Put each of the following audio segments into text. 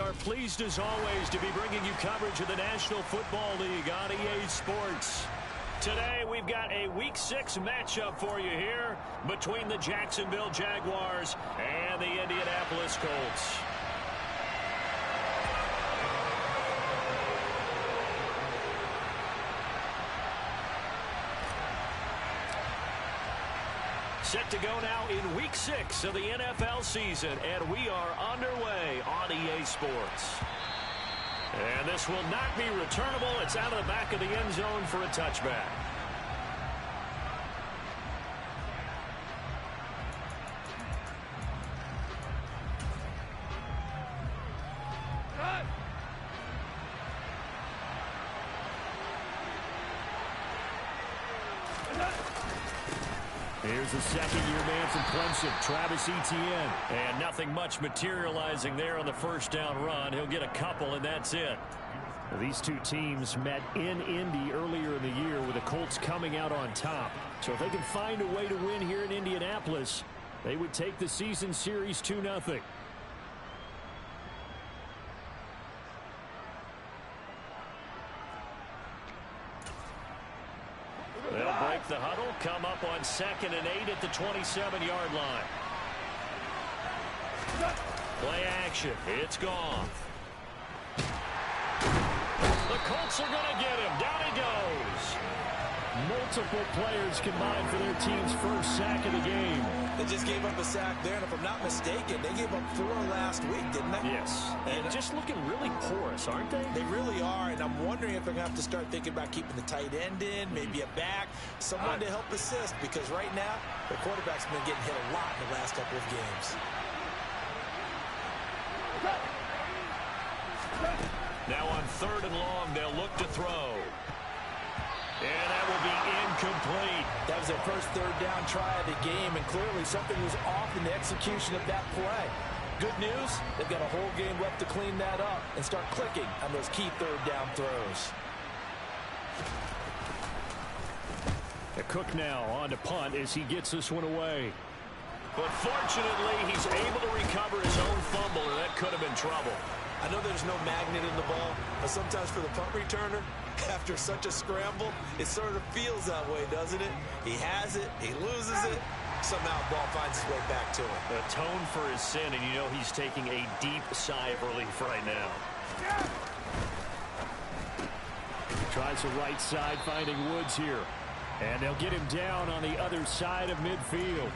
are pleased as always to be bringing you coverage of the National Football League on EA Sports. Today we've got a Week 6 matchup for you here between the Jacksonville Jaguars and the Indianapolis Colts. Set to go now in Week 6 of the NFL season, and we are underway on EA Sports. And this will not be returnable. It's out of the back of the end zone for a touchback. Here's the second-year man from Clemson, Travis Etienne. And nothing much materializing there on the first down run. He'll get a couple, and that's it. These two teams met in Indy earlier in the year with the Colts coming out on top. So if they can find a way to win here in Indianapolis, they would take the season series 2-0. They'll break the huddle, come up on 2nd and 8 at the 27-yard line. Play action. It's gone. The Colts are going to get him. Down he goes. Multiple players combined for their team's first sack of the game. They just gave up a sack there, and if I'm not mistaken, they gave up 4 last week, didn't they? Yes. And just looking really porous, aren't they? They really are, and I'm wondering if they're going to have to start thinking about keeping the tight end in, maybe a back, someone to help assist, because right now, the quarterback's been getting hit a lot in the last couple of games. Now on 3rd and long, they'll look to throw. And that will be incomplete. That was their first 3rd down try of the game, and clearly something was off in the execution of that play. Good news, they've got a whole game left to clean that up and start clicking on those key 3rd down throws. Cook now on to punt as he gets this one away. But fortunately, he's able to recover his own fumble, and that could have been trouble. I know there's no magnet in the ball, but sometimes for the punt returner, after such a scramble, it sort of feels that way, doesn't it? He has it, he loses it, somehow the ball finds its way back to him. Atone for his sin, and you know he's taking a deep sigh of relief right now. Tries the right side, finding Woods here. And they'll get him down on the other side of midfield.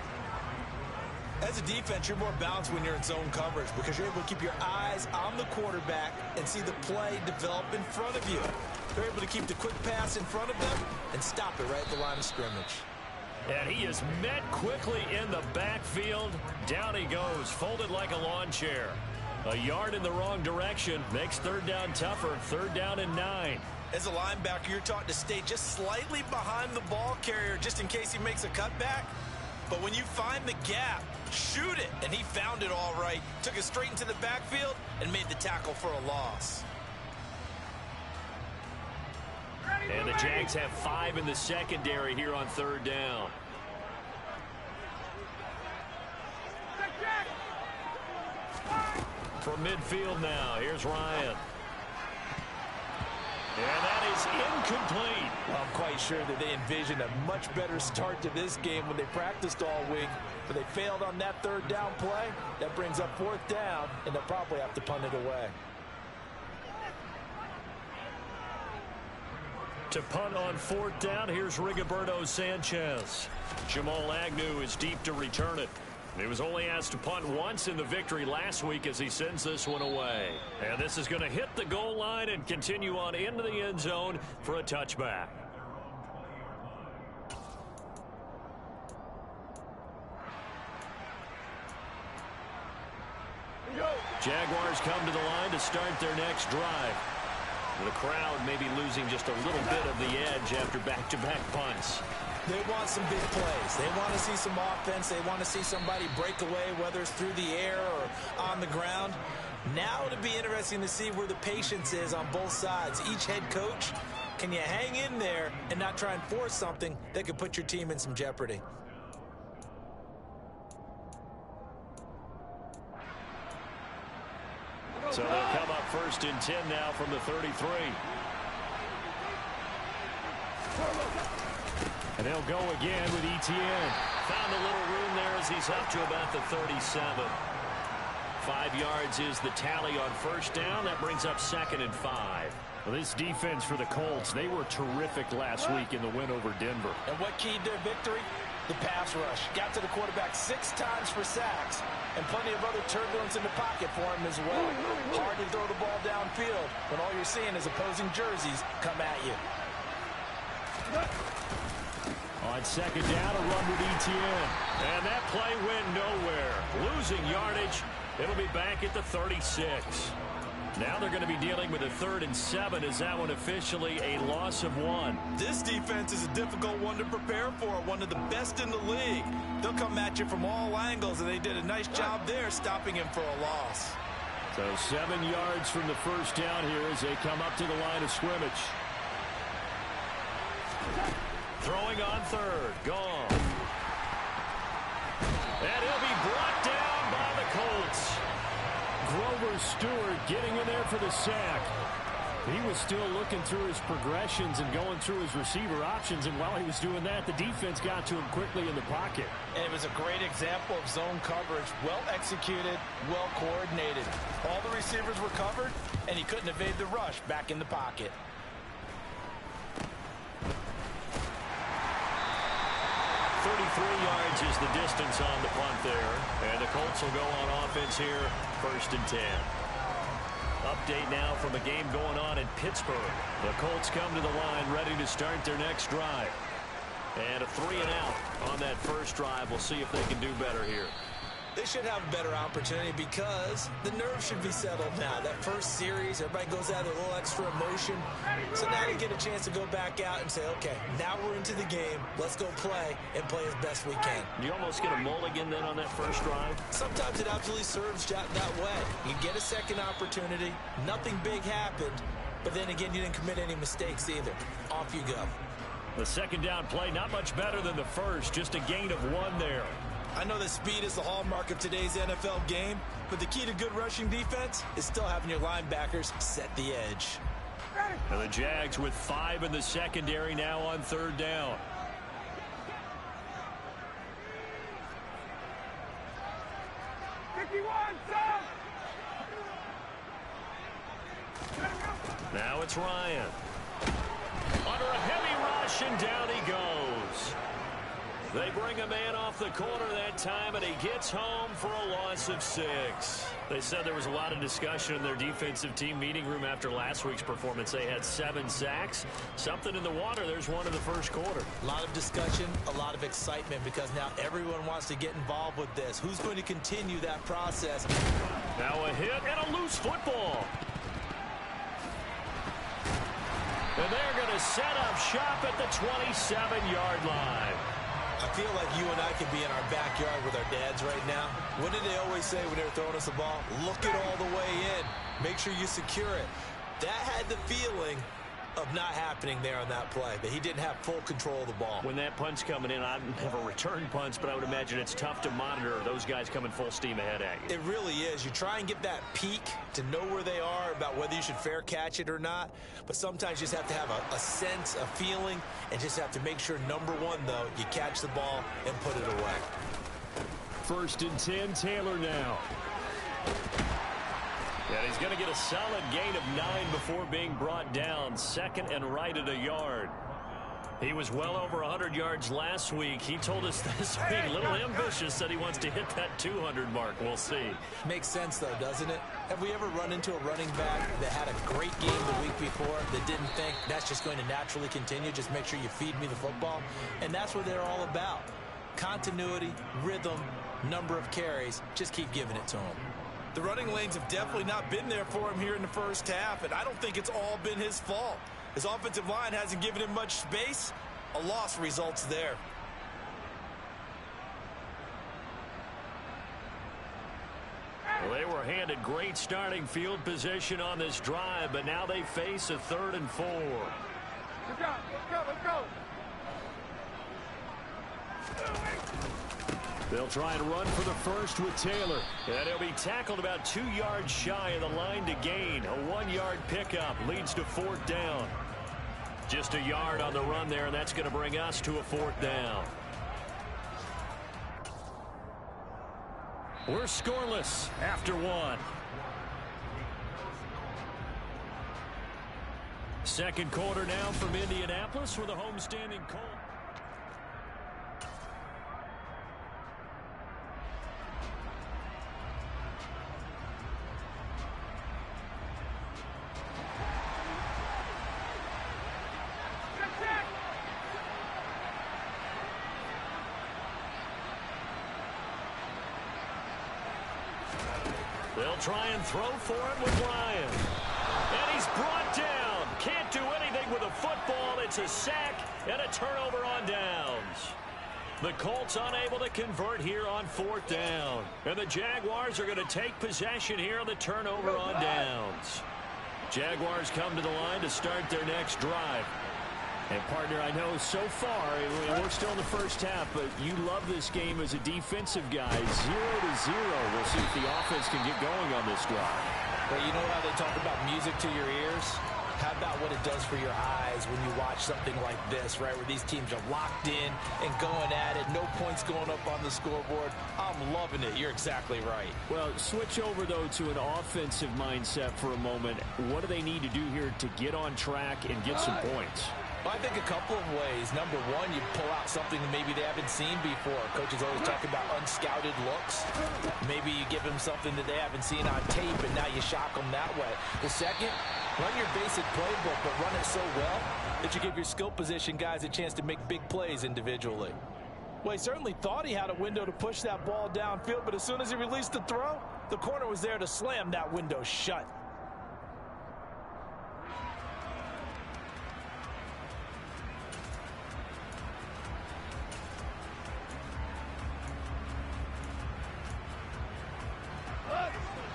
As a defense, you're more balanced when you're in zone coverage because you're able to keep your eyes on the quarterback and see the play develop in front of you. They're able to keep the quick pass in front of them and stop it right at the line of scrimmage. And he is met quickly in the backfield. Down he goes, folded like a lawn chair. A yard in the wrong direction makes 3rd down tougher. 3rd down and 9. As a linebacker, you're taught to stay just slightly behind the ball carrier just in case he makes a cutback. But when you find the gap, shoot it. And he found it all right. Took it straight into the backfield and made the tackle for a loss. And the Jags have 5 in the secondary here on 3rd down. From midfield now, here's Ryan. And that is incomplete. I'm quite sure that they envisioned a much better start to this game when they practiced all week. But they failed on that 3rd down play. That brings up 4th down, and they'll probably have to punt it away. To punt on 4th down, here's Rigoberto Sanchez. Jamal Agnew is deep to return it. He was only asked to punt once in the victory last week as he sends this one away. And this is going to hit the goal line and continue on into the end zone for a touchback. Jaguars come to the line to start their next drive. The crowd may be losing just a little bit of the edge after back-to-back punts. They want some big plays. They want to see some offense. They want to see somebody break away, whether it's through the air or on the ground. Now it'll be interesting to see where the patience is on both sides. Each head coach, can you hang in there and not try and force something that could put your team in some jeopardy? So they'll come up 1st and 10 now from the 33. And they'll go again with Etienne. Found a little room there as he's up to about the 37. 5 yards is the tally on 1st down. That brings up 2nd and 5. Well, this defense for the Colts, they were terrific last week in the win over Denver. And what keyed their victory? The pass rush. Got to the quarterback 6 times for sacks. And plenty of other turbulence in the pocket for him as well. Hard to throw the ball downfield when all you're seeing is opposing jerseys come at you. On 2nd down, a run with Etienne. And that play went nowhere. Losing yardage. It'll be back at the 36. Now they're going to be dealing with a 3rd and 7. Is that one officially a loss of 1? This defense is a difficult one to prepare for. One of the best in the league. They'll come at you from all angles, and they did a nice job there stopping him for a loss. So 7 yards from the 1st down here as they come up to the line of scrimmage. Throwing on 3rd. Gone. And he'll be brought down by the Colts. Grover Stewart getting in there for the sack. He was still looking through his progressions and going through his receiver options, and while he was doing that, the defense got to him quickly in the pocket. And it was a great example of zone coverage. Well executed, well coordinated. All the receivers were covered, and he couldn't evade the rush back in the pocket. 33 yards is the distance on the punt there. And the Colts will go on offense here, 1st and 10. Update now from a game going on in Pittsburgh. The Colts come to the line ready to start their next drive. And a 3-and-out on that first drive. We'll see if they can do better here. They should have a better opportunity because the nerves should be settled now. That first series, everybody goes out with a little extra emotion. So now they get a chance to go back out and say, okay, now we're into the game. Let's go play and play as best we can. You almost get a mulligan then on that first drive? Sometimes it absolutely serves that way. You get a second opportunity. Nothing big happened. But then again, you didn't commit any mistakes either. Off you go. The 2nd down play, not much better than the first. Just a gain of 1 there. I know that speed is the hallmark of today's NFL game, but the key to good rushing defense is still having your linebackers set the edge. And the Jags with 5 in the secondary now on 3rd down. Now it's Ryan. Under a heavy rush, and down he goes. They bring a man off the corner that time, and he gets home for a loss of 6. They said there was a lot of discussion in their defensive team meeting room after last week's performance. They had 7 sacks. Something in the water. There's one in the first quarter. A lot of discussion, a lot of excitement, because now everyone wants to get involved with this. Who's going to continue that process? Now a hit and a loose football. And they're going to set up shop at the 27-yard line. I feel like you and I could be in our backyard with our dads right now. What did they always say when they were throwing us the ball? Look it all the way in. Make sure you secure it. That had the feeling of not happening there on that play, that he didn't have full control of the ball. When that punch coming in, I have a return punch, but I would imagine it's tough to monitor those guys coming full steam ahead at you. It really is. You try and get that peek to know where they are, about whether you should fair catch it or not, but sometimes you just have to have a sense, a feeling, and just have to make sure, number one, though, you catch the ball and put it away. 1st and 10, Taylor now. And he's going to get a solid gain of 9 before being brought down. 2nd and right at a yard. He was well over 100 yards last week. He told us this week, a little ambitious, said he wants to hit that 200 mark. We'll see. Makes sense, though, doesn't it? Have we ever run into a running back that had a great game the week before that didn't think that's just going to naturally continue? Just make sure you feed me the football. And that's what they're all about. Continuity, rhythm, number of carries. Just keep giving it to him. The running lanes have definitely not been there for him here in the first half, and I don't think it's all been his fault. His offensive line hasn't given him much space. A loss results there. Well, they were handed great starting field position on this drive, but now they face a 3rd and 4. Good job. Let's go. Let's go. They'll try and run for the first with Taylor. And he'll be tackled about 2 yards shy of the line to gain. A 1-yard pickup leads to 4th down. Just a yard on the run there, and that's going to bring us to a 4th down. We're scoreless after 1. Second quarter now from Indianapolis with a homestanding Colt. They'll try and throw for it with Ryan. And he's brought down. Can't do anything with a football. It's a sack and a turnover on downs. The Colts unable to convert here on 4th down. And the Jaguars are going to take possession here on the turnover on downs. Jaguars come to the line to start their next drive. And, partner, I know so far, we're still in the first half, but you love this game as a defensive guy. 0-0. We'll see if the offense can get going on this drive. But you know how they talk about music to your ears? How about what it does for your eyes when you watch something like this, right, where these teams are locked in and going at it, no points going up on the scoreboard? I'm loving it. You're exactly right. Well, switch over, though, to an offensive mindset for a moment. What do they need to do here to get on track and get some points? Well, I think a couple of ways. Number one, you pull out something that maybe they haven't seen before. Coaches always talk about unscouted looks. Maybe you give them something that they haven't seen on tape, and now you shock them that way. The second, run your basic playbook, but run it so well that you give your skill position guys a chance to make big plays individually. Well, he certainly thought he had a window to push that ball downfield, but as soon as he released the throw, the corner was there to slam that window shut.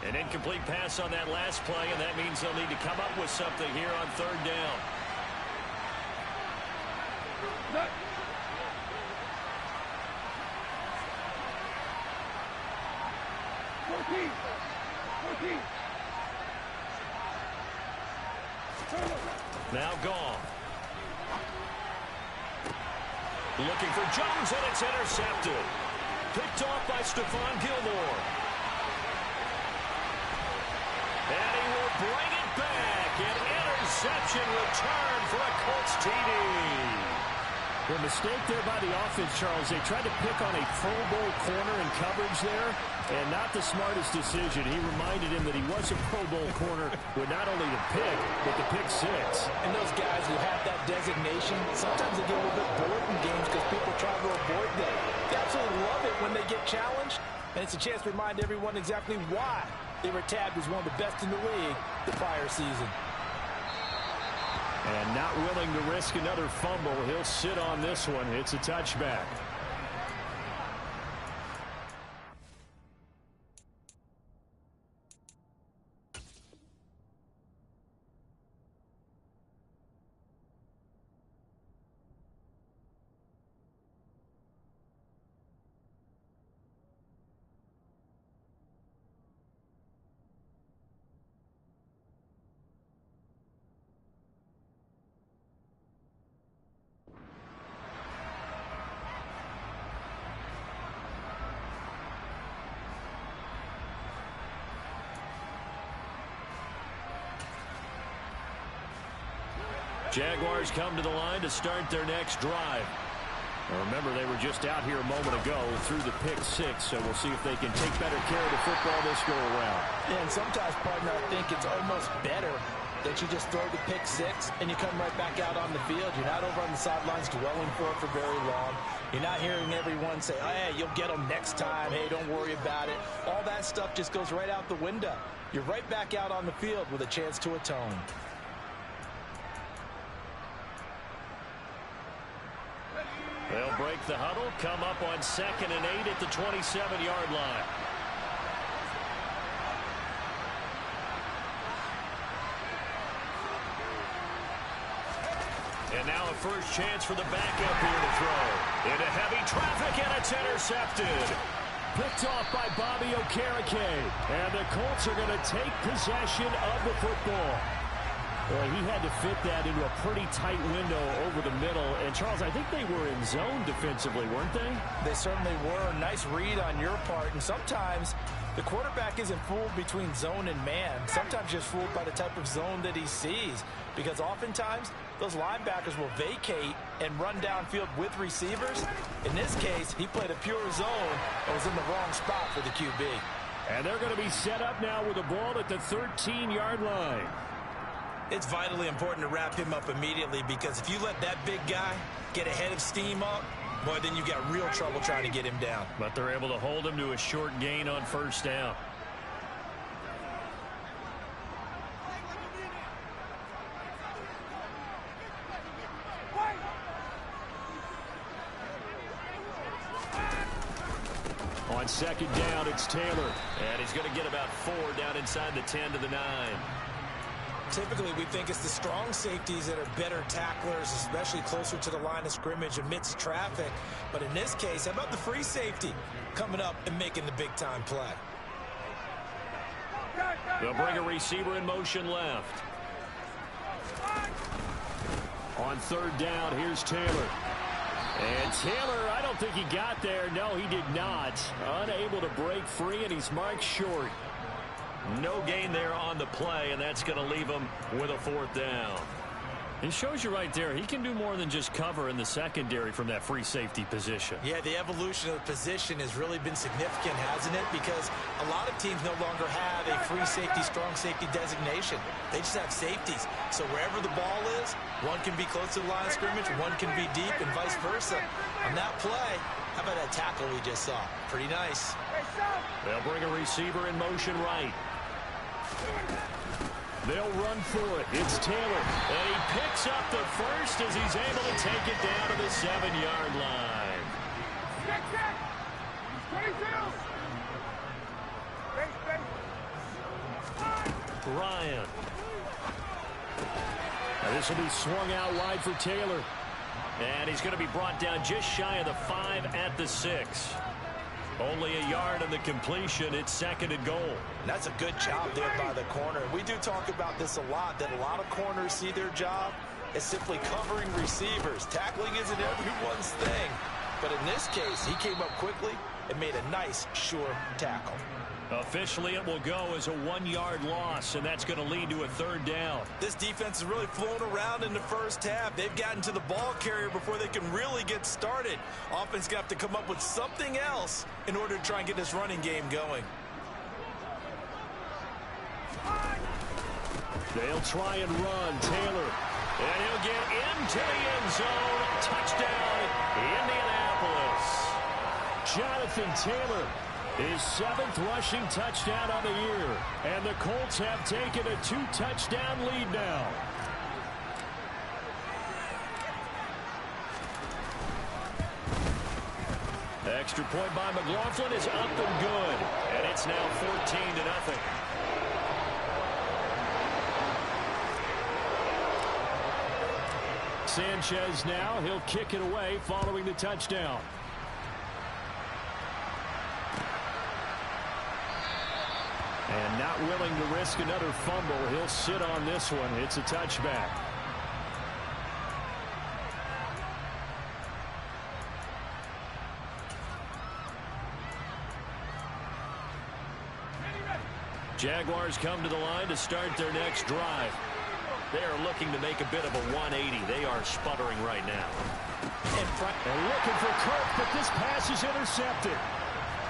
An incomplete pass on that last play, and that means they'll need to come up with something here on 3rd down. Now gone. Looking for Jones, and it's intercepted. Picked off by Stephon Gilmore. And he will bring it back. An interception return for a Colts TD. The mistake there by the offense, Charles. They tried to pick on a Pro Bowl corner in coverage there, and not the smartest decision. He reminded him that he was a Pro Bowl corner with not only the pick, but the pick 6. And those guys who have that designation, sometimes they get a little bit bored in games because people try to avoid them. They absolutely love it when they get challenged, and it's a chance to remind everyone exactly why they were tabbed as one of the best in the league the prior season. And not willing to risk another fumble. He'll sit on this one. It's a touchback. Jaguars come to the line to start their next drive. Now remember, they were just out here a moment ago through the pick 6, so we'll see if they can take better care of the football this go around. And sometimes, partner, I think it's almost better that you just throw the pick 6 and you come right back out on the field. You're not over on the sidelines dwelling for it for very long. You're not hearing everyone say, oh, hey, you'll get them next time. Hey, don't worry about it. All that stuff just goes right out the window. You're right back out on the field with a chance to atone. They'll break the huddle, come up on 2nd and 8 at the 27-yard line. And now a first chance for the backup here to throw. Into heavy traffic, and it's intercepted. Picked off by Bobby Okereke. And the Colts are going to take possession of the football. Boy, he had to fit that into a pretty tight window over the middle. And, Charles, I think they were in zone defensively, weren't they? They certainly were. Nice read on your part. And sometimes the quarterback isn't fooled between zone and man. Sometimes just fooled by the type of zone that he sees. Because oftentimes, those linebackers will vacate and run downfield with receivers. In this case, he played a pure zone and was in the wrong spot for the QB. And they're going to be set up now with the ball at the 13-yard line. It's vitally important to wrap him up immediately, because if you let that big guy get ahead of steam up, boy, then you've got real trouble trying to get him down. But they're able to hold him to a short gain on first down. On second down, it's Taylor. And he's going to get about 4 down inside the 10 to the 9. Typically, we think it's the strong safeties that are better tacklers, especially closer to the line of scrimmage amidst traffic. But in this case, how about the free safety coming up and making the big-time play? They'll bring a receiver in motion left. On third down, here's Taylor. And Taylor, I don't think he got there. No, he did not. Unable to break free, and he's marked short. No gain there on the play, and that's going to leave him with a 4th down. It shows you right there, he can do more than just cover in the secondary from that free safety position. Yeah, the evolution of the position has really been significant, hasn't it? Because a lot of teams no longer have a free safety, strong safety designation. They just have safeties. So wherever the ball is, one can be close to the line of scrimmage, one can be deep, and vice versa. On that play, how about that tackle we just saw? Pretty nice. They'll bring a receiver in motion right. They'll run for it. It's Taylor. And he picks up the first as he's able to take it down to the 7-yard line. Ryan. Now this will be swung out wide for Taylor. And he's going to be brought down just shy of the 5 at the 6. Only a yard on the completion. It's 2nd and goal. And that's a good job there by the corner. We do talk about this a lot, that a lot of corners see their job as simply covering receivers. Tackling isn't everyone's thing. But in this case, he came up quickly and made a nice, sure tackle. Officially, it will go as a 1-yard loss, and that's going to lead to a 3rd down. This defense has really flown around in the first half. They've gotten to the ball carrier before they can really get started. Offense going to have to come up with something else in order to try and get this running game going. They'll try and run. Taylor. And he'll get into the end zone. Touchdown, Indianapolis. Jonathan Taylor, his 7th rushing touchdown on the year. And the Colts have taken a 2-touchdown lead now. Extra point by McLaughlin is up and good. And it's now 14-0. Sanchez now, he'll kick it away following the touchdown. And not willing to risk another fumble. He'll sit on this one. It's a touchback. Jaguars come to the line to start their next drive. They are looking to make a bit of a 180. They are sputtering right now. And looking for Kirk, but this pass is intercepted.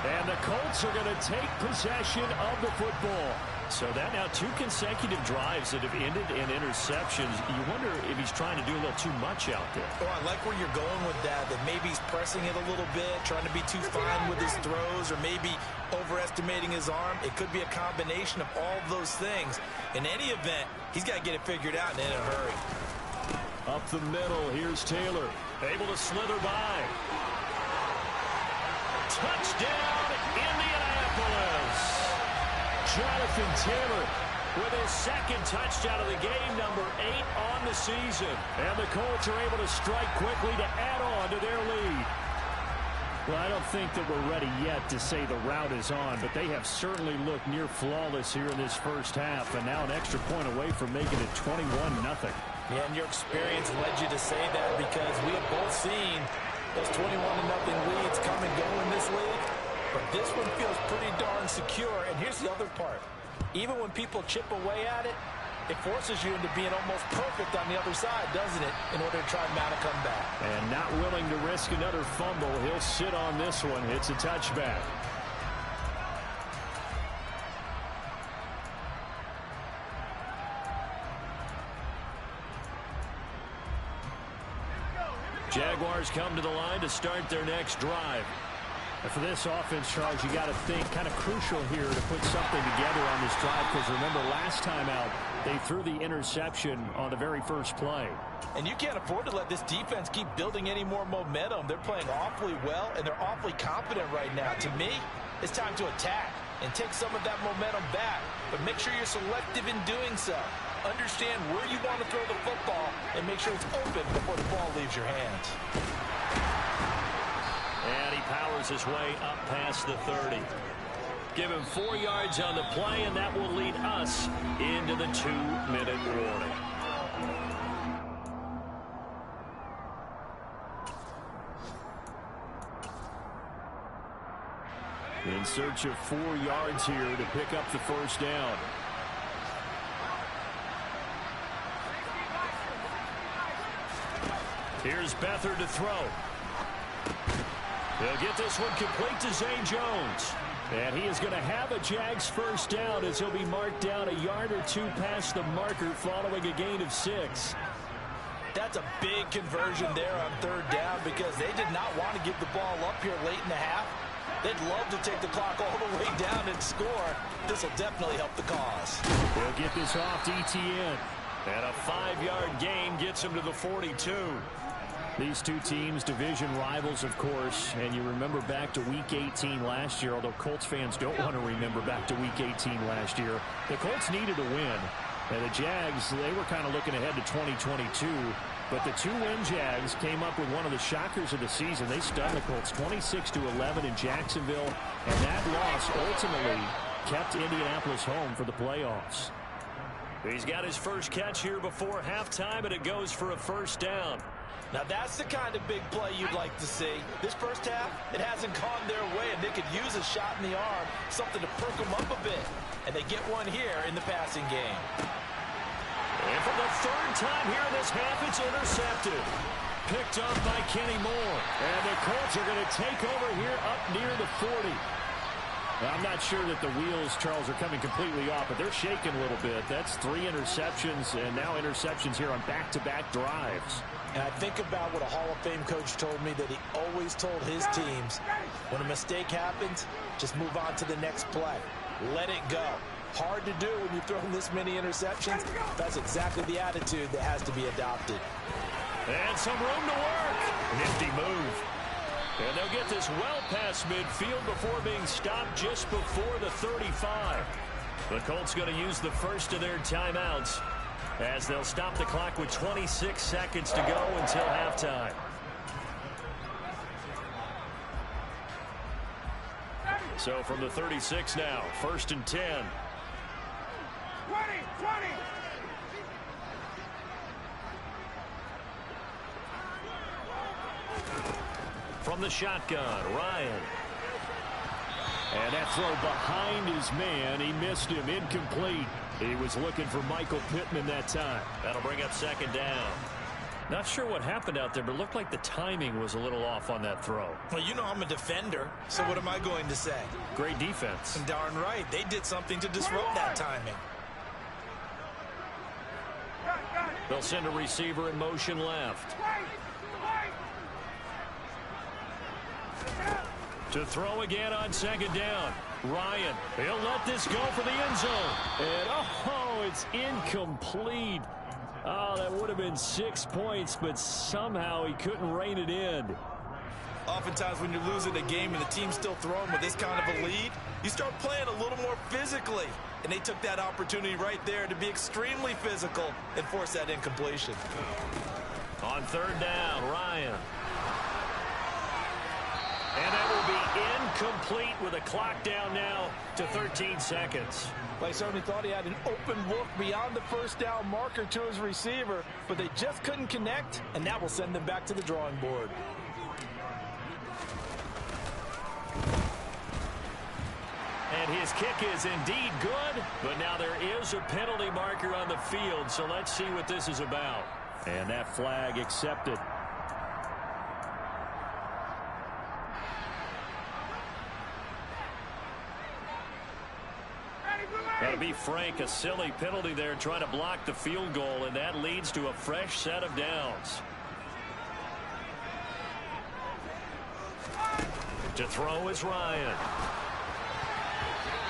And the Colts are going to take possession of the football. So that now 2 consecutive drives that have ended in interceptions. You wonder if he's trying to do a little too much out there. Oh, I like where you're going with that maybe he's pressing it a little bit, trying to be too fine with his throws, or maybe overestimating his arm. It could be a combination of all of those things. In any event, he's got to get it figured out and in a hurry. Up the middle, here's Taylor. Able to slither by. Touchdown, Indianapolis. Jonathan Taylor with his second touchdown of the game, number 8 on the season. And the Colts are able to strike quickly to add on to their lead. Well, I don't think that we're ready yet to say the route is on, but they have certainly looked near flawless here in this first half, and now an extra point away from making it 21-0. Yeah, and your experience led you to say that, because we have both seen those 21-0 leads come and go in this league, but this one feels pretty darn secure. And here's the other part. Even when people chip away at it, it forces you into being almost perfect on the other side, doesn't it, in order to try and mount a comeback. And not willing to risk another fumble. He'll sit on this one. It's a touchback. Jaguars come to the line to start their next drive. And for this offense, Charles, you got to think kind of crucial here to put something together on this drive, because remember last time out they threw the interception on the very first play. And you can't afford to let this defense keep building any more momentum. They're playing awfully well, and they're awfully confident right now. To me, it's time to attack and take some of that momentum back, but make sure you're selective in doing so. Understand where you want to throw the football and make sure it's open before the ball leaves your hands. And he powers his way up past the 30. Give him 4 yards on the play, and that will lead us into the 2-minute warning. In search of 4 yards here to pick up the first down. Here's Beathard to throw. He'll get this one complete to Zay Jones. And he is going to have a Jags first down as he'll be marked down a yard or two past the marker following a gain of 6. That's a big conversion there on third down, because they did not want to give the ball up here late in the half. They'd love to take the clock all the way down and score. This will definitely help the cause. They'll get this off to ETN. And a 5-yard gain gets him to the 42. These two teams, division rivals, of course, and you remember back to Week 18 last year, although Colts fans don't want to remember back to Week 18 last year. The Colts needed a win, and the Jags, they were kind of looking ahead to 2022, but the two-win Jags came up with one of the shockers of the season. They stunned the Colts 26-11 in Jacksonville, and that loss ultimately kept Indianapolis home for the playoffs. He's got his first catch here before halftime, and it goes for a first down. Now that's the kind of big play you'd like to see. This first half, it hasn't gone their way, and they could use a shot in the arm, something to perk them up a bit. And they get one here in the passing game. And for the third time here in this half, it's intercepted. Picked up by Kenny Moore. And the Colts are going to take over here up near the 40. I'm not sure that the wheels, Charles, are coming completely off, but they're shaking a little bit. That's 3 interceptions, and now interceptions here on back-to-back drives. And I think about what a Hall of Fame coach told me, that he always told his teams, when a mistake happens, just move on to the next play. Let it go. Hard to do when you've thrown this many interceptions. That's exactly the attitude that has to be adopted. And some room to work. Nifty move. And they'll get this well past midfield before being stopped just before the 35. The Colts going to use the first of their timeouts, as they'll stop the clock with 26 seconds to go until halftime. So from the 36 now, 1st and 10. 20. From the shotgun, Ryan. And that throw behind his man, he missed him, incomplete. He was looking for Michael Pittman that time. That'll bring up 2nd down. Not sure what happened out there, but it looked like the timing was a little off on that throw. Well, you know I'm a defender, so what am I going to say? Great defense. And darn right, they did something to disrupt that timing. They'll send a receiver in motion left. To throw again on 2nd down. Ryan, he'll let this go for the end zone. And oh, it's incomplete. Oh, that would have been 6 points, but somehow he couldn't rein it in. Oftentimes when you're losing a game and the team's still throwing with this kind of a lead, you start playing a little more physically. and they took that opportunity right there to be extremely physical and force that incompletion. On third down, Ryan. And that will be incomplete with a clock down now to 13 seconds. They certainly thought he had an open look beyond the first down marker to his receiver, but they just couldn't connect, and that will send them back to the drawing board. And his kick is indeed good, but now there is a penalty marker on the field, so let's see what this is about. And that flag accepted. To be frank, a silly penalty there trying to block the field goal, and that leads to a fresh set of downs. To throw is Ryan.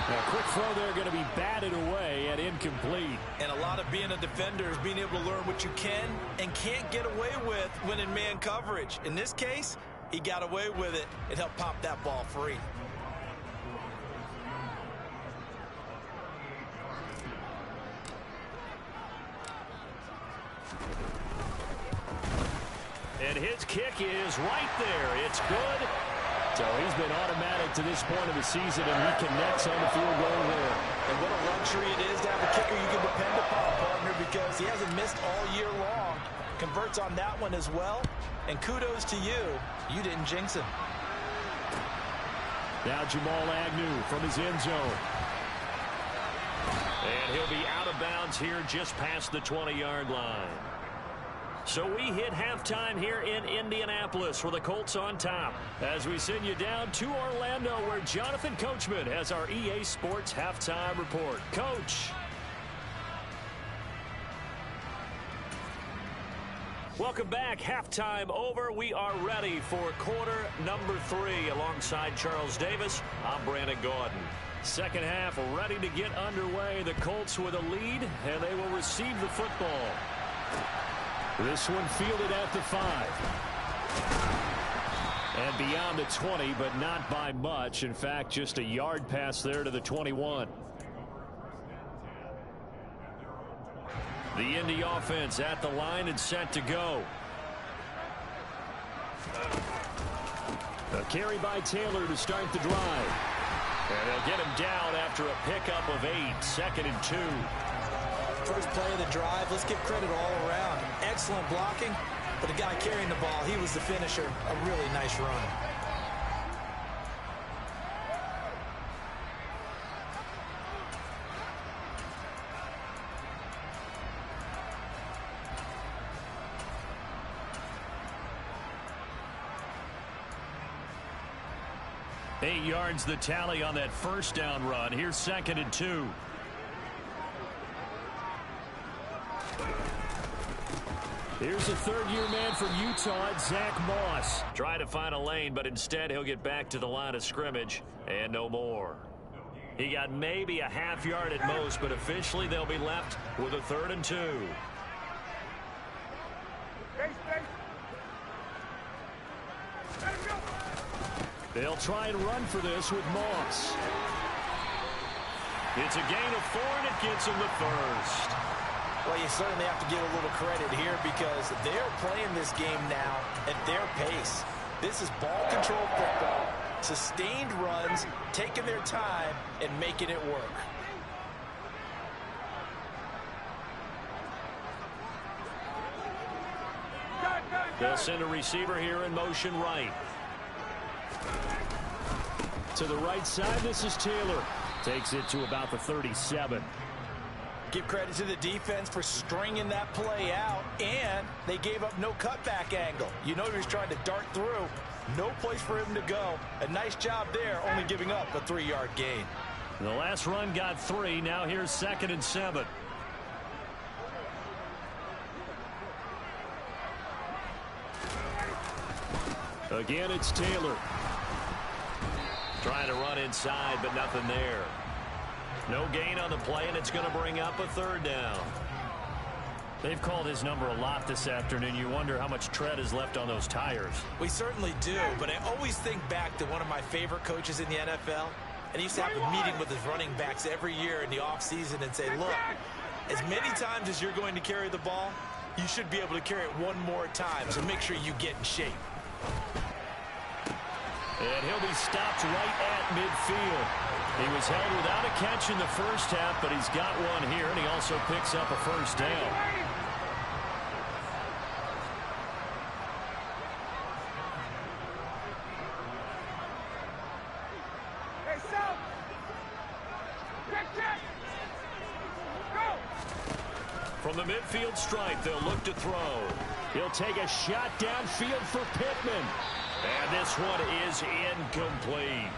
A quick throw there going to be batted away and incomplete. And a lot of being a defender is being able to learn what you can and can't get away with when in man coverage. In this case, he got away with it and helped pop that ball free. And his kick is right there. It's good. So he's been automatic to this point of the season, and he connects on the field goal there. And what a luxury it is to have a kicker you can depend upon, partner, because he hasn't missed all year long. Converts on that one as well. And kudos to you. You didn't jinx him. Now Jamal Agnew from his end zone. And he'll be out of bounds here just past the 20-yard line. So we hit halftime here in Indianapolis with the Colts on top as we send you down to Orlando where Jonathan Coachman has our EA Sports halftime report. Coach. Welcome back. Halftime over. We are ready for quarter number 3 alongside Charles Davis. I'm Brandon Gordon. Second half ready to get underway. The Colts with a lead, and they will receive the football. This one fielded at the 5. And beyond the 20, but not by much. In fact, just a yard pass there to the 21. The Indy offense at the line and set to go. A carry by Taylor to start the drive. And they'll get him down after a pickup of 8. 2nd and 2. First play of the drive, let's give credit all around. Excellent blocking, but the guy carrying the ball, he was the finisher. A really nice run. Eight yards the tally on that first down run. Here's 2nd and 2. Here's a third-year man from Utah, Zach Moss. Trying to find a lane, but instead he'll get back to the line of scrimmage and no more. He got maybe a half yard at most, but officially they'll be left with a 3rd and 2. They'll try and run for this with Moss. It's a gain of 4, and it gets him the first. Well, you certainly have to give a little credit here because they're playing this game now at their pace. This is ball control football, sustained runs, taking their time, and making it work. They'll send a receiver here in motion right. To the right side, this is Taylor. Takes it to about the 37. Give credit to the defense for stringing that play out, and they gave up no cutback angle. You know he was trying to dart through. No place for him to go. A nice job there, only giving up a 3-yard gain. The last run got 3. Now here's 2nd and 7. Again, it's Taylor. Trying to run inside, but nothing there. No gain on the play, and it's going to bring up a 3rd down. They've called his number a lot this afternoon. You wonder how much tread is left on those tires. We certainly do, but I always think back to one of my favorite coaches in the NFL, and he used to have a meeting with his running backs every year in the offseason and say, look, as many times as you're going to carry the ball, you should be able to carry it one more time, so make sure you get in shape. And he'll be stopped right at midfield. He was held without a catch in the first half, but he's got one here, and he also picks up a first down. From the midfield stripe, they'll look to throw. He'll take a shot downfield for Pittman. And this one is incomplete.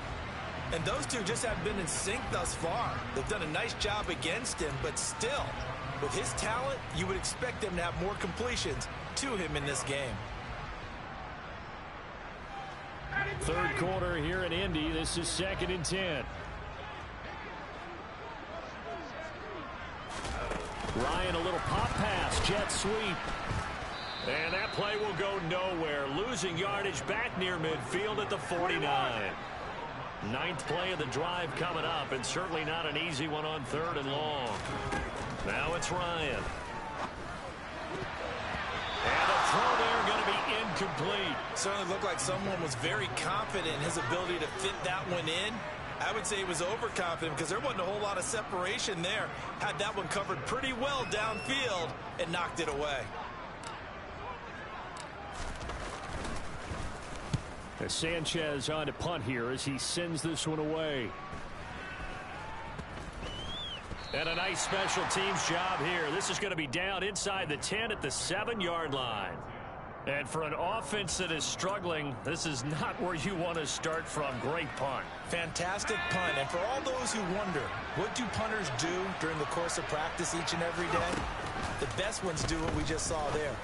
And those two just haven't been in sync thus far. They've done a nice job against him, but still, with his talent, you would expect them to have more completions to him in this game. Third quarter here in Indy. This is 2nd and 10. Ryan, a little pop pass, jet sweep. And that play will go nowhere. Losing yardage back near midfield at the 49. 9th play of the drive coming up, and certainly not an easy one on 3rd and long. Now it's Ryan. And the throw there going to be incomplete. Certainly looked like someone was very confident in his ability to fit that one in. I would say he was overconfident because there wasn't a whole lot of separation there. Had that one covered pretty well downfield and knocked it away. Sanchez on to punt here as he sends this one away. And a nice special teams job here. This is going to be down inside the 10 at the 7-yard line. And for an offense that is struggling, this is not where you want to start from. Great punt. Fantastic punt. And for all those who wonder, what do punters do during the course of practice each and every day? The best ones do what we just saw there.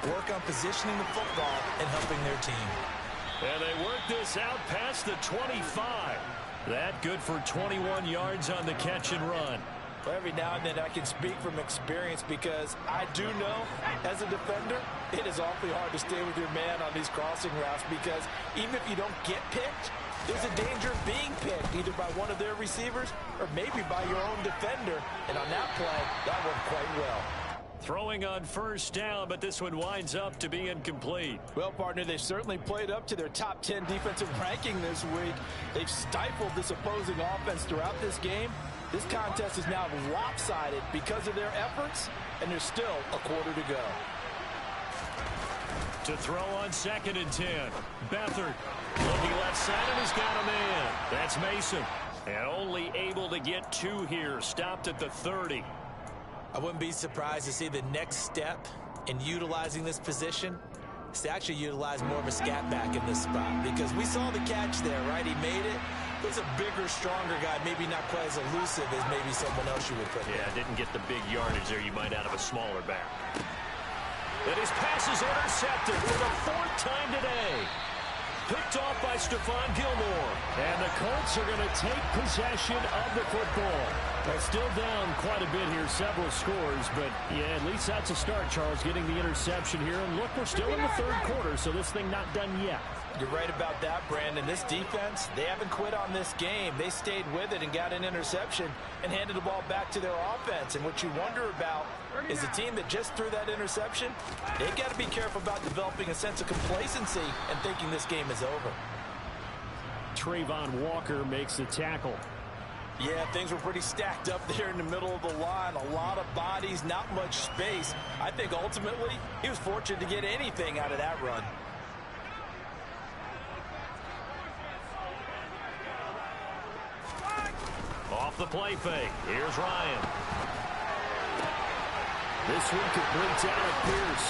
Work on positioning the football and helping their team. And they work this out past the 25. That good for 21 yards on the catch and run. Well, every now and then I can speak from experience because I do know as a defender it is awfully hard to stay with your man on these crossing routes because even if you don't get picked, there's a danger of being picked either by one of their receivers or maybe by your own defender. And on that play, that worked quite well. Throwing on first down, but this one winds up to be incomplete. Well, partner, they certainly played up to their top 10 defensive ranking this week. They've stifled this opposing offense throughout this game. This contest is now lopsided because of their efforts, and there's still a quarter to go. To throw on 2nd and 10. Beathard looking left side, and he's got a man. That's Mason. And only able to get 2 here. Stopped at the 30. I wouldn't be surprised to see the next step in utilizing this position is to actually utilize more of a scat back in this spot because we saw the catch there, right? He made it. He's a bigger, stronger guy, maybe not quite as elusive as maybe someone else you would put there. Yeah, didn't get the big yardage there you might out of a smaller back. And his pass is intercepted for the 4th time today. Picked off by Stephon Gilmore. And the Colts are going to take possession of the football. They're still down quite a bit here, several scores, but yeah, at least that's a start, Charles, getting the interception here. And look, we're still in the 3rd quarter, so this thing not done yet. You're right about that, Brandon. This defense, they haven't quit on this game. They stayed with it and got an interception and handed the ball back to their offense. And what you wonder about is a team that just threw that interception, they've got to be careful about developing a sense of complacency and thinking this game is over. Trayvon Walker makes the tackle. Yeah, things were pretty stacked up there in the middle of the line. A lot of bodies, not much space. I think ultimately he was fortunate to get anything out of that run. Off the play fake. Here's Ryan. This one completes out of Pierce.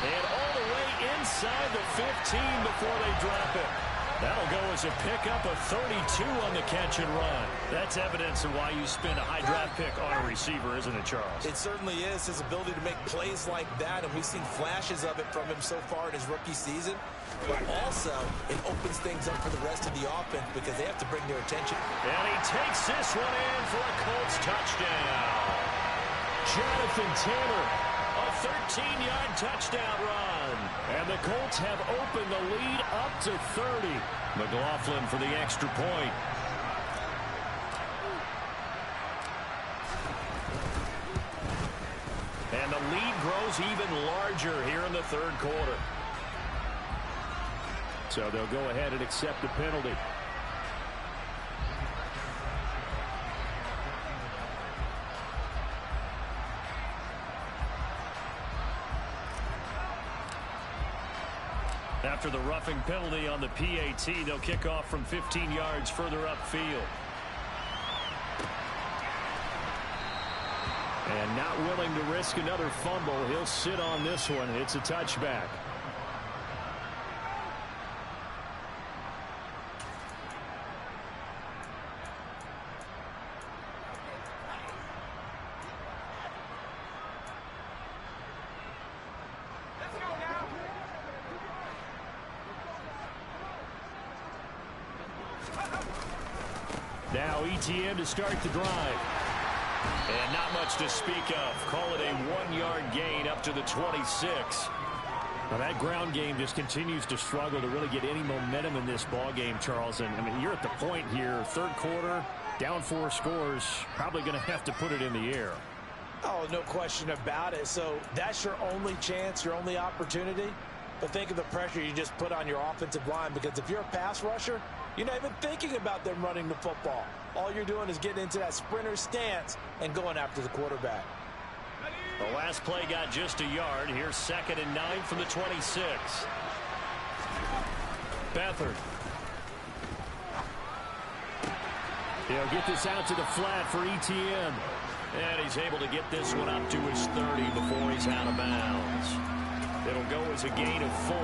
And all the way inside the 15 before they drop it. That'll go as a pickup of 32 on the catch and run. That's evidence of why you spend a high draft pick on a receiver, isn't it, Charles? It certainly is, his ability to make plays like that, and we've seen flashes of it from him so far in his rookie season. But also, it opens things up for the rest of the offense because they have to bring their attention. And he takes this one in for a Colts touchdown. Jonathan Taylor. A 13-yard touchdown run. And the Colts have opened the lead up to 30. McLaughlin for the extra point. grows even larger here in the third quarter. So they'll go ahead and accept the penalty. After the roughing penalty on the PAT, they'll kick off from 15 yards further upfield. And not willing to risk another fumble, he'll sit on this one. It's a touchback. Now ETN to start the drive. And not much to speak of. Call it a 1-yard gain up to the 26. Now that ground game just continues to struggle to really get any momentum in this ball game, Charles. And I mean, you're at the point here, third quarter, down 4 scores, probably going to have to put it in the air. Oh, no question about it. So that's your only chance, your only opportunity. But think of the pressure you just put on your offensive line, because if you're a pass rusher, you're not even thinking about them running the football. All you're doing is getting into that sprinter stance and going after the quarterback. The last play got just a yard. Here's 2nd and 9 from the 26. Beathard. He'll get this out to the flat for ETN. And he's able to get this one up to his 30 before he's out of bounds. It'll go as a gain of 4,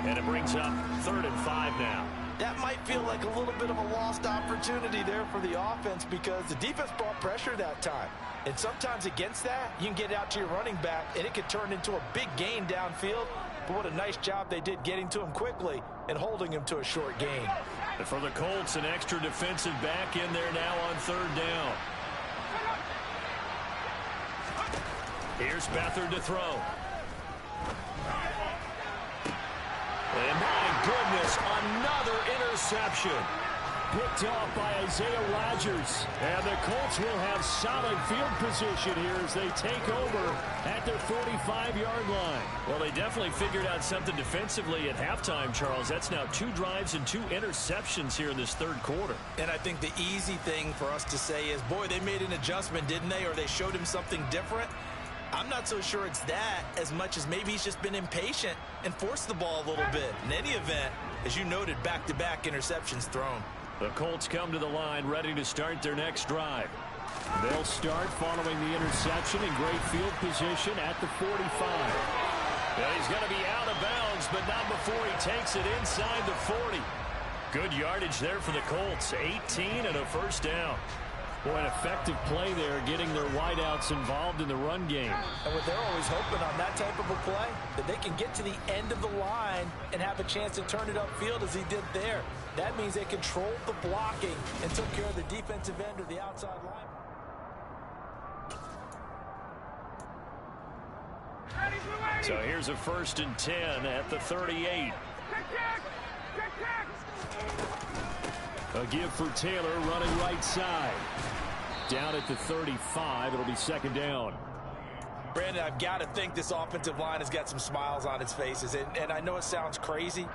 and it brings up 3rd and 5 now. That might feel like a little bit of a lost opportunity there for the offense, because the defense brought pressure that time. And sometimes against that, you can get out to your running back, and it could turn into a big gain downfield. But what a nice job they did getting to him quickly and holding him to a short gain. And for the Colts, an extra defensive back in there now on 3rd down. Here's Beathard to throw. And my goodness, another interception. Picked off by Isaiah Rodgers. And the Colts will have solid field position here as they take over at their 45-yard line. Well, they definitely figured out something defensively at halftime, Charles. That's now 2 drives and 2 interceptions here in this third quarter. And I think the easy thing for us to say is, boy, they made an adjustment, didn't they? Or they showed him something different. I'm not so sure it's that as much as maybe he's just been impatient and forced the ball a little bit. In any event, as you noted, back-to-back interceptions thrown. The Colts come to the line ready to start their next drive. They'll start following the interception in great field position at the 45. Well, he's going to be out of bounds, but not before he takes it inside the 40. Good yardage there for the Colts. 18 and a first down. Boy, an effective play there, getting their wideouts involved in the run game. And what they're always hoping on that type of a play, that they can get to the end of the line and have a chance to turn it upfield as he did there. That means they controlled the blocking and took care of the defensive end or the outside line. So here's a 1st and 10 at the 38. A give for Taylor running right side. Down at the 35, it'll be 2nd down. Brandon, I've got to think this offensive line has got some smiles on its faces. And I know it sounds crazy,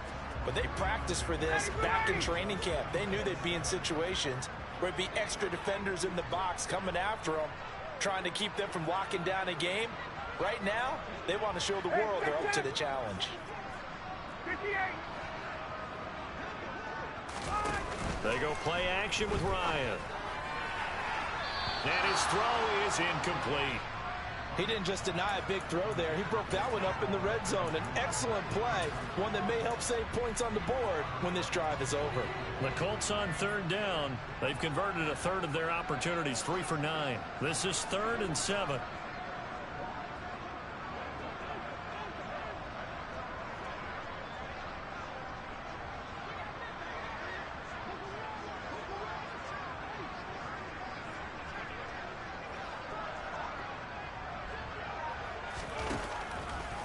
but they practiced for this back in training camp. They knew they'd be in situations where there'd be extra defenders in the box coming after them, trying to keep them from locking down a game. Right now, they want to show the world they're up to the challenge. 58. They go play action with Ryan. And his throw is incomplete. He didn't just deny a big throw there. He broke that one up in the red zone. An excellent play, one that may help save points on the board when this drive is over. The Colts on 3rd down. They've converted a 1/3 of their opportunities, 3 for 9. This is 3rd and 7.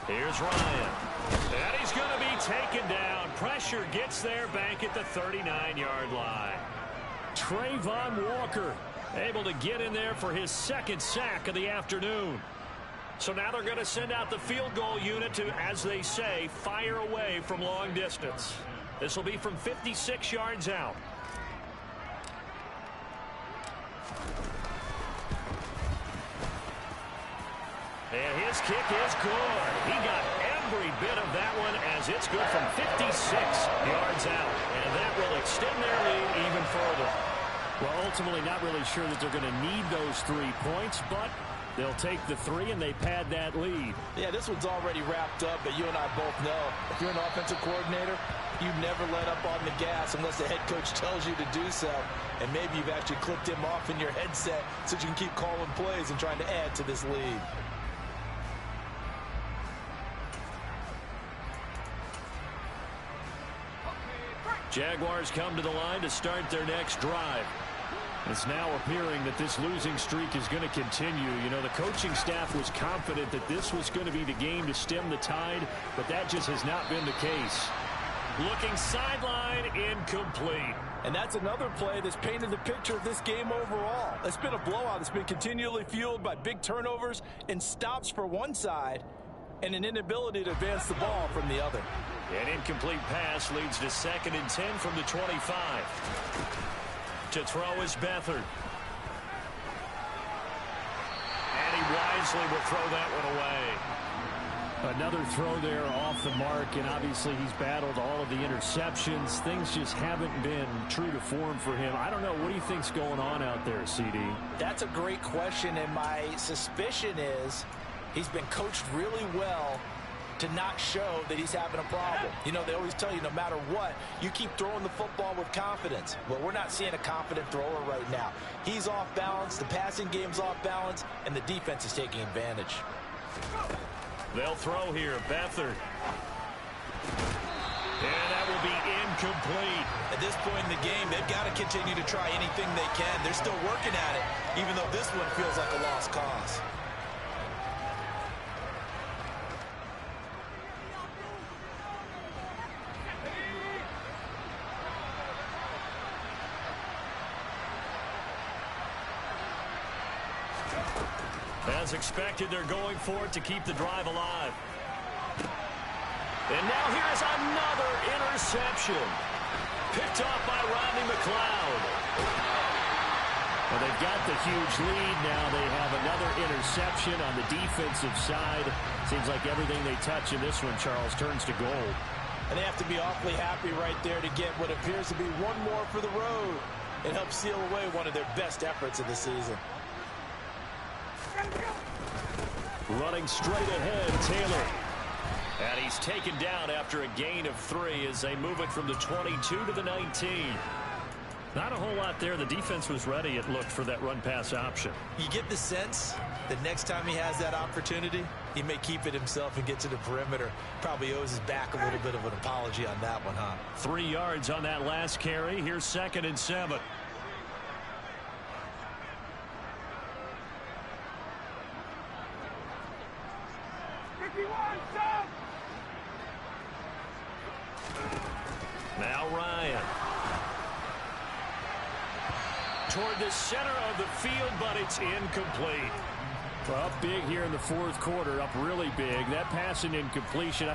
Here's Ryan. And he's going to be taken down. Pressure gets there back at the 39-yard line. Trayvon Walker able to get in there for his 2nd sack of the afternoon. So now they're going to send out the field goal unit to, as they say, fire away from long distance. This will be from 56 yards out. And his kick is good. He got every bit of that one as it's good from 56 yards out. And that will extend their lead even further. Well, ultimately not really sure that they're going to need those 3 points, but they'll take the 3 and they pad that lead. Yeah, this one's already wrapped up, but you and I both know if you're an offensive coordinator, you never let up on the gas unless the head coach tells you to do so. And maybe you've actually clicked him off in your headset so you can keep calling plays and trying to add to this lead. Jaguars come to the line to start their next drive. It's now appearing that this losing streak is going to continue. You know, the coaching staff was confident that this was going to be the game to stem the tide, but that just has not been the case. Looking sideline, incomplete. And that's another play that's painted the picture of this game overall. It's been a blowout. It's been continually fueled by big turnovers and stops for one side and an inability to advance the ball from the other. An incomplete pass leads to 2nd and 10 from the 25. To throw is Beathard. And he wisely will throw that one away. Another throw there off the mark, and obviously he's battled all of the interceptions. Things just haven't been true to form for him. I don't know. What do you think's going on out there, CD? That's a great question, and my suspicion is he's been coached really well to not show that he's having a problem. You know, they always tell you no matter what, you keep throwing the football with confidence. Well, we're not seeing a confident thrower right now. He's off balance, the passing game's off balance, and the defense is taking advantage. They'll throw here, Beathard. And that will be incomplete. At this point in the game, they've got to continue to try anything they can. They're still working at it, even though this one feels like a lost cause. As expected, they're going for it to keep the drive alive. And now here's another interception. Picked off by Rodney McLeod. Well, they've got the huge lead now. They have another interception on the defensive side. Seems like everything they touch in this one, Charles, turns to gold. And they have to be awfully happy right there to get what appears to be one more for the road. It helps seal away one of their best efforts of the season. Running straight ahead, Taylor. And he's taken down after a gain of 3 as they move it from the 22 to the 19. Not a whole lot there. The defense was ready, it looked, for that run-pass option. You get the sense that next time he has that opportunity, he may keep it himself and get to the perimeter. Probably owes his back a little bit of an apology on that one, huh? 3 yards on that last carry. Here's 2nd and 7. Now Ryan. Toward the center of the field, but it's incomplete. Well, up big here in the 4th quarter, up really big. That pass and incompletion,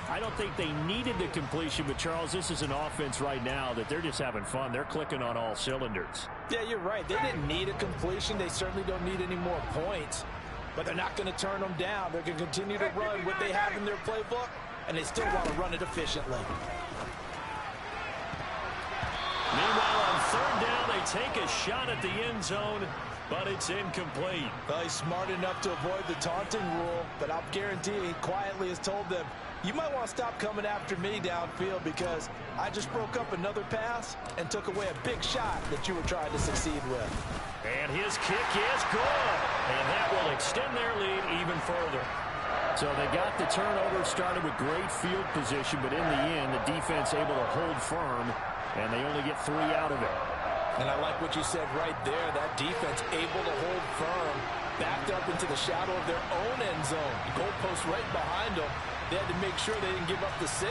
I don't think they needed the completion, but Charles, this is an offense right now that they're just having fun. They're clicking on all cylinders. Yeah, you're right. They didn't need a completion. They certainly don't need any more points, but they're not going to turn them down. They're going to continue to run what they have in their playbook, and they still want to run it efficiently. Meanwhile, on 3rd down, they take a shot at the end zone, but it's incomplete. Well, he's smart enough to avoid the taunting rule, but I'll guarantee he quietly has told them, you might want to stop coming after me downfield because I just broke up another pass and took away a big shot that you were trying to succeed with. And his kick is good, and that will extend their lead even further. So they got the turnover, started with great field position, but in the end, the defense able to hold firm, and they only get 3 out of it. And I like what you said right there. That defense able to hold firm, backed up into the shadow of their own end zone. The goalpost right behind them. They had to make sure they didn't give up the 6.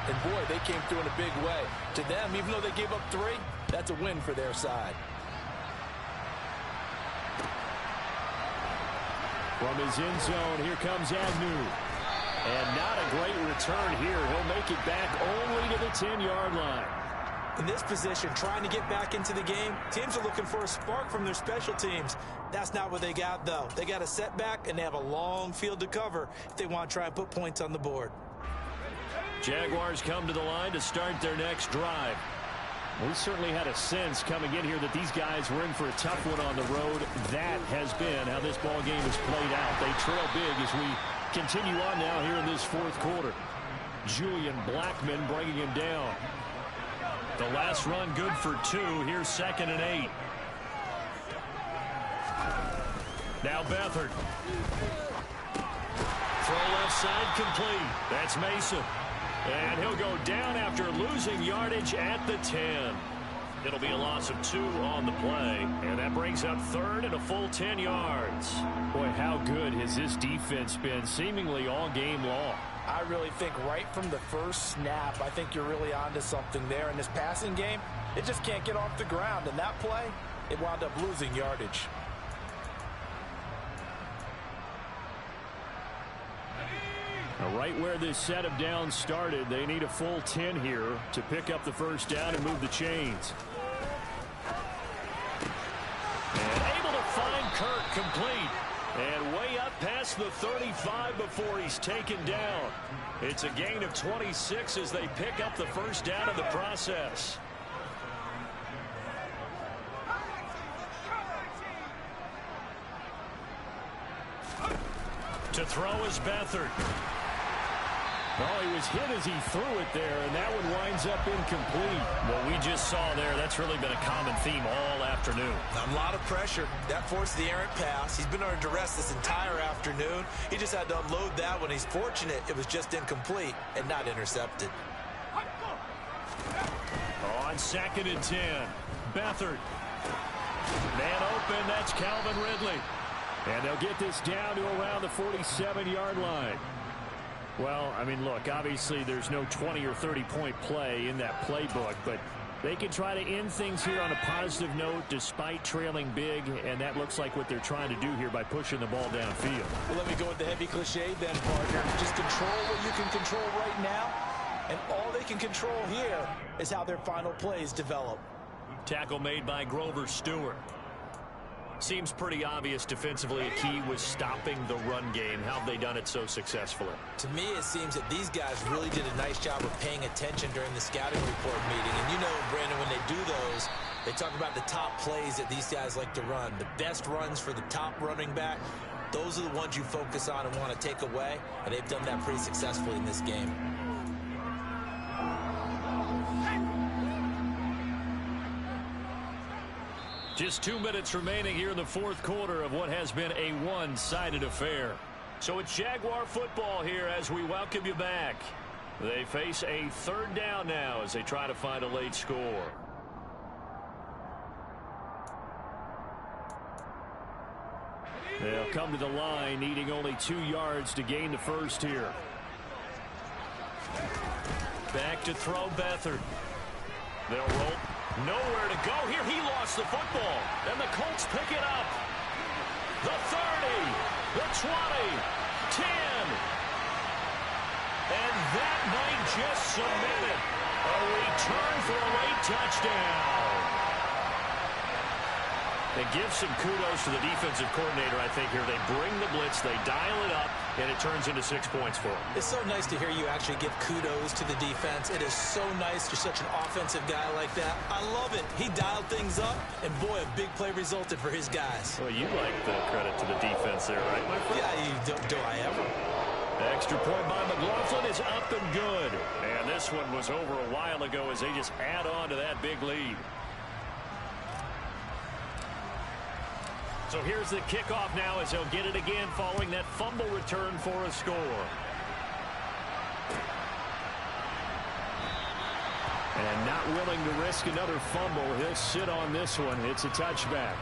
And, boy, they came through in a big way. To them, even though they gave up 3, that's a win for their side. From his end zone, here comes Agnew. And not a great return here. He'll make it back only to the 10-yard line. In this position, trying to get back into the game, teams are looking for a spark from their special teams. That's not what they got, though. They got a setback, and they have a long field to cover if they want to try and put points on the board. Jaguars come to the line to start their next drive. We certainly had a sense coming in here that these guys were in for a tough one on the road. That has been how this ball game has played out. They trail big as we continue on now here in this fourth quarter. Julian Blackman bringing him down. The last run good for 2. Here's 2nd and 8. Now Beathard. Throw left side complete. That's Mason. And he'll go down after losing yardage at the 10. It'll be a loss of 2 on the play. And that brings up 3rd and a full 10 yards. Boy, how good has this defense been seemingly all game long. I really think right from the first snap, I think you're really onto something there. In this passing game, it just can't get off the ground. And that play, it wound up losing yardage. Right where this set of downs started, they need a full 10 here to pick up the first down and move the chains. And able to find Kirk complete. And way up past the 35 before he's taken down. It's a gain of 26 as they pick up the first down in the process. To throw is Beathard. Well, he was hit as he threw it there, and that one winds up incomplete. What we just saw there, that's really been a common theme all afternoon. A lot of pressure. That forced the errant pass. He's been under duress this entire afternoon. He just had to unload that one. He's fortunate it was just incomplete and not intercepted. On 2nd and 10, Beathard. Man open, that's Calvin Ridley. And they'll get this down to around the 47-yard line. Well, I mean, look, obviously there's no 20 or 30-point play in that playbook, but they can try to end things here on a positive note despite trailing big, and that looks like what they're trying to do here by pushing the ball downfield. Well, let me go with the heavy cliche then, partner. Just control what you can control right now, and all they can control here is how their final plays develop. Tackle made by Grover Stewart. Seems pretty obvious defensively a key was stopping the run game. How have they done it so successfully? To me, it seems that these guys really did a nice job of paying attention during the scouting report meeting. And you know, Brandon, when they do those, they talk about the top plays that these guys like to run. The best runs for the top running back, those are the ones you focus on and want to take away. And they've done that pretty successfully in this game. Just 2 minutes remaining here in the fourth quarter of what has been a one-sided affair. So it's Jaguar football here as we welcome you back. They face a 3rd down now as they try to find a late score. They'll come to the line needing only 2 yards to gain the first here. Back to throw Beathard. They'll roll. Nowhere to go here. He lost the football. And the Colts pick it up. The 30, the 20, 10. And that might just cement it. A return for a late touchdown. And give some kudos to the defensive coordinator, I think, here. They bring the blitz, they dial it up, and it turns into 6 points for them. It's so nice to hear you actually give kudos to the defense. It is so nice. You're such an offensive guy like that. I love it. He dialed things up, and boy, a big play resulted for his guys. Well, you like the credit to the defense there, right, my friend? Yeah, do I ever? Extra point by McLaughlin is up and good. And this one was over a while ago as they just add on to that big lead. So here's the kickoff now as they'll get it again following that fumble return for a score. And not willing to risk another fumble. He'll sit on this one. It's a touchback.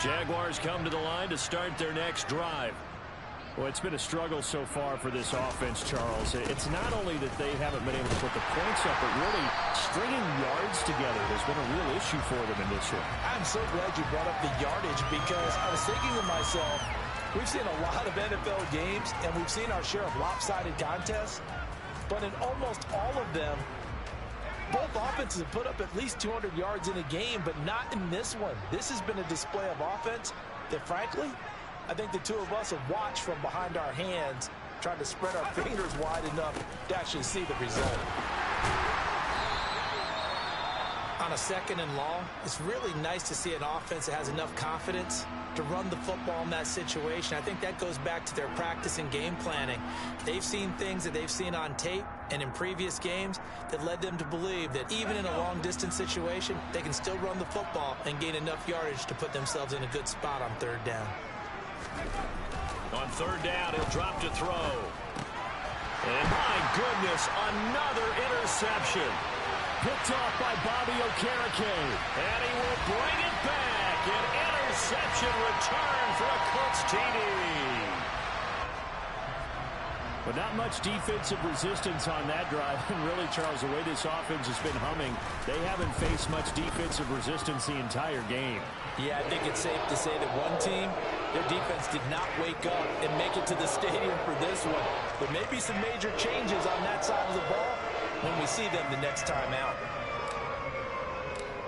Jaguars come to the line to start their next drive. Well, it's been a struggle so far for this offense, Charles. It's not only that they haven't been able to put the points up, but really stringing yards together has been a real issue for them in this one. I'm so glad you brought up the yardage because I was thinking to myself, we've seen a lot of NFL games, and we've seen our share of lopsided contests, but in almost all of them, both offenses have put up at least 200 yards in a game, but not in this one. This has been a display of offense that, frankly, I think the two of us have watched from behind our hands, trying to spread our fingers wide enough to actually see the result. On a 2nd and long, it's really nice to see an offense that has enough confidence to run the football in that situation. I think that goes back to their practice and game planning. They've seen things that they've seen on tape and in previous games that led them to believe that even in a long-distance situation, they can still run the football and gain enough yardage to put themselves in a good spot on 3rd down. On 3rd down, he'll drop to throw. And my goodness, another interception. Picked off by Bobby Okereke. And he will bring it back. An interception return for a Colts TD. But not much defensive resistance on that drive. And really, Charles, the way this offense has been humming, they haven't faced much defensive resistance the entire game. Yeah, I think it's safe to say that one team, their defense did not wake up and make it to the stadium for this one. There may be some major changes on that side of the ball when we see them the next time out.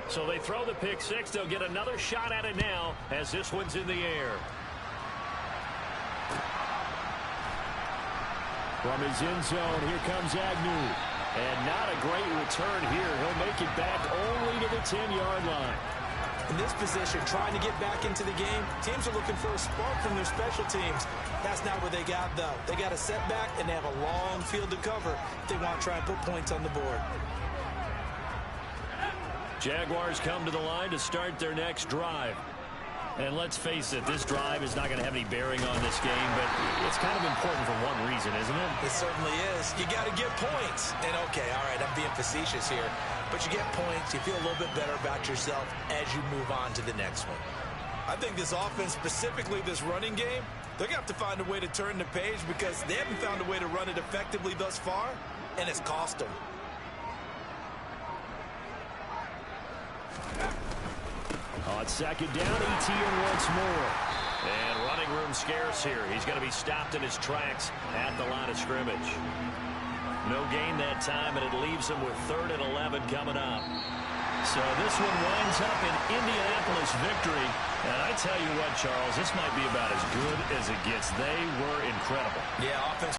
So they throw the pick six. They'll get another shot at it now as this one's in the air. From his end zone, here comes Agnew. And not a great return here. He'll make it back only to the 10-yard line. In this position, trying to get back into the game, teams are looking for a spark from their special teams. That's not what they got, though. They got a setback, and they have a long field to cover if they want to try and put points on the board. Jaguars come to the line to start their next drive. And let's face it, this drive is not going to have any bearing on this game, but it's kind of important for one reason, isn't it? It certainly is. You got to get points. And, okay, all right, I'm being facetious here. But you get points, you feel a little bit better about yourself as you move on to the next one. I think this offense, specifically this running game, they're going to have to find a way to turn the page because they haven't found a way to run it effectively thus far, and it's cost them. On 2nd down, ETN once more. And running room scarce here. He's going to be stopped in his tracks at the line of scrimmage. No gain that time, and it leaves him with 3rd and 11 coming up. So this one winds up in Indianapolis victory. And I tell you what, Charles, this might be about as good as it gets. They were incredible. Yeah, offense.